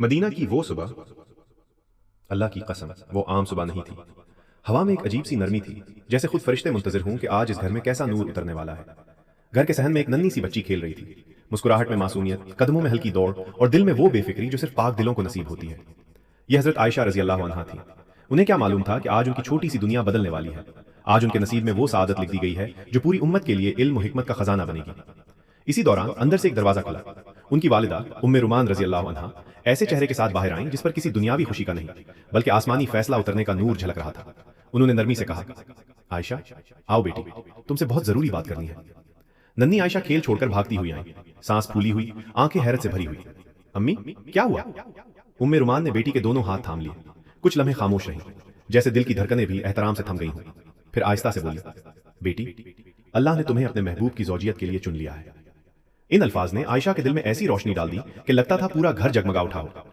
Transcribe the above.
مدینہ کی وہ صبح، اللہ کی قسم وہ عام صبح نہیں تھی۔ ہوا میں ایک عجیب سی نرمی تھی، جیسے خود فرشتے منتظر ہوں کہ آج اس گھر میں کیسا نور اترنے والا ہے۔ گھر کے صحن میں ایک ننھی سی بچی کھیل رہی تھی، مسکراہٹ میں معصومیت، قدموں میں ہلکی دوڑ اور دل میں وہ بے فکری جو صرف پاک دلوں کو نصیب ہوتی ہے۔ یہ حضرت عائشہ رضی اللہ عنہا تھی۔ انہیں کیا معلوم تھا کہ آج ان کی چھوٹی سی دنیا بدلنے والی ہے۔ آج ان کے نصیب میں وہ سعادت لکھ دی گئی ہے جو پوری امت کے لیے علم و حکمت کا خزانہ بنے گی۔ اسی دوران اندر سے ایک دروازہ کھلا۔ ان کی والدہ ام رومان رضی اللہ عنہا ایسے چہرے کے ساتھ باہر آئیں جس پر کسی دنیاوی خوشی کا نہیں بلکہ آسمانی فیصلہ اترنے کا نور جھلک رہا تھا۔ انہوں نے نرمی سے کہا، عائشہ آؤ بیٹی، تم سے بہت ضروری بات کرنی ہے۔ ننھی عائشہ کھیل چھوڑ کر بھاگتی ہوئی آئیں، سانس پھولی ہوئی، آنکھیں حیرت سے بھری ہوئی۔ امی کیا ہوا؟ ام رومان نے بیٹی کے دونوں ہاتھ تھام لیے، کچھ لمحے خاموش رہیں، جیسے دل کی دھڑکنیں بھی احترام سے تھم گئی ہوں۔ پھر آہستہ سے بولی، بیٹی اللہ نے تمہیں اپنے محبوب کی زوجیت کے لیے چن لیا ہے۔ ان الفاظ نے عائشہ کے دل میں ایسی روشنی ڈال دی کہ لگتا تھا پورا گھر جگمگا اٹھا ہو۔